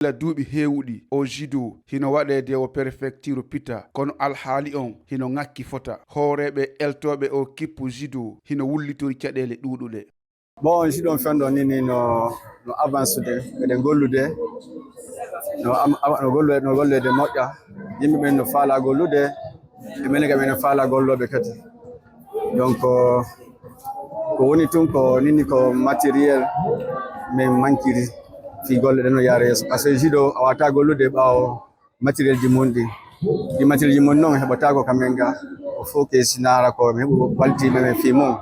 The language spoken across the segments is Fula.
la duuɓi heewɗi o judo hino waɗede o préfecture pita kono alhaali on hino ŋakki fota hooreɓe eltoɓe o kippu judo hino wullitori caɗele ɗuuɗuɗe. Bon judo on fendo nini no avance de eɗen gollude no gollede moƴƴa yimɓe ɓen no faala gollude e minen kam enen faala golloɓe kadi. Donc ko woni tun ko nini ko matériel min mankiri fi golle ɗen no yaara yeeso par ce que judo a wata gollude ɓaawo matériel ji mun ɗi matériel ji mun noon heɓata ko kamen ga o faut que sinara ko mi heɓu waltiɓe men fi mum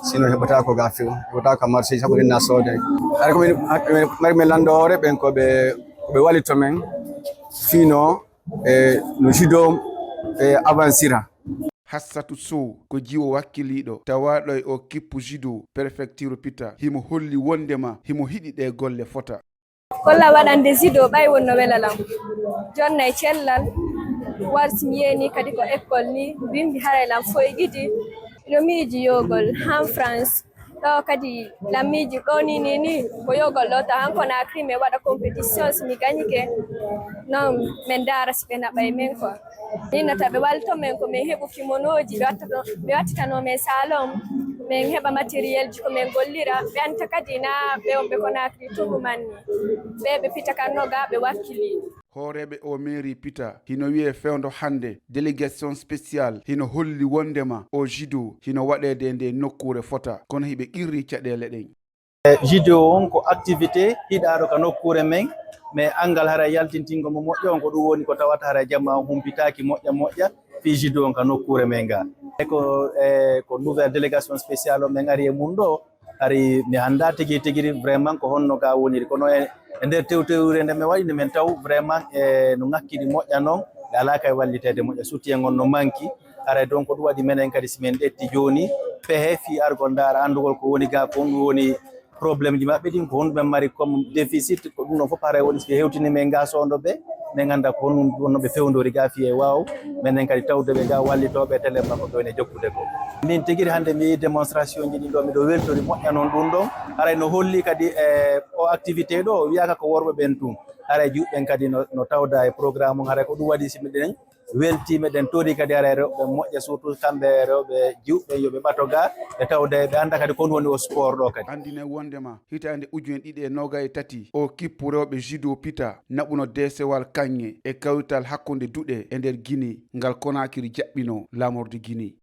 sino heɓata ko ga few heɓata ko marché sabu ɗen na soode ara ko min lando hoore ɓen koɓe wallito men fino no judo avancira. Hassatu Sow ko jiwo wakkiliɗo tawaɗo o kippu judo préfecture pita himo holli wondema himo hiɗi ɗe golle fota. Kolla waɗande judo ɓay wonno welalam jonna e cellal warti mi yeni kadi ko école ni bimbi haraylam foye ɗiɗi no miiji yogol han France ɗo kadi lammiji ɗo ni ko yogol ɗo ta han Conakry mi waɗa compétition so mi gagnike non min dara si ɓe naɓa e men quoi ninata ɓe walto men ko min heɓu kimonoji ɓe wattitano men salon min heɓa matériel ji ko min gollira ɓe anta kadi na ɓe on ɓe Conakry tugumanni ɓe pita kannoga ɓe wakkili. Hooreɓe o mairie pita hino wiye fewndo hande délégation spéciale hino holli wondema o judo hino waɗede nde nokkure fota kono hiɓe qirri caɗele ɗen. Judo on ko activité hiɗaɗo ka nokkure men mais angal hara yaltintingo mo moƴƴa on ko ɗum woni ko tawata hara jamma humpitaki moƴƴa fi judo on ka nokkure men ga ko nouvelle délégation spéciale o men ari e mum ɗo ari mi handa tigui vraiment ko honno ga woniri kono e nder tewtewre nde min waɗi nde min taw vraiment no ŋakkiɗi moƴƴa noon ɓe ala kay wallitede moƴƴa soutien on no manki ara donc ɗum waɗi minen kadi simin ɗetti joni pehe fi argol dara andugol ko woni ga ko ɗum woni probléme ji maɓɓe ɗin ko honɗuɓe mari comme déficit ko ɗum ɗon fof ara woni so hewtini men ga sondoɓe min ganda ko honno ɓe fewdori ga fiye waw minen kadi tawdeɓe ga wallitoɓe télé makko ɗo ene jokkude ko min tigui hande mi yi démonstration ji ɗin ɗo miɗo weltori moƴƴa noon ɗum ɗon haray no holli kadi o activité ɗo wiyaka ko worɓe ɓen tum haray juɓɓen kadi no tawda e programme haray ko ɗum waɗi simi ɗen weltime ɗen tori kadi haray rewɓe moƴƴa surtout kamɓe rewɓe juɓɓe yoɓe ɓato ga ɓe tawda ɓe anda kadi kon woni o sport ɗo kadi. Andine wondema hitande ujune ɗiɗi e noga e tati o kippu rewɓe judo pita naɓuno desewal kaŋŋe e kawrital hakkude duɗe e nder Guinée ngal Conakry jaɓɓino lamorde Guinée.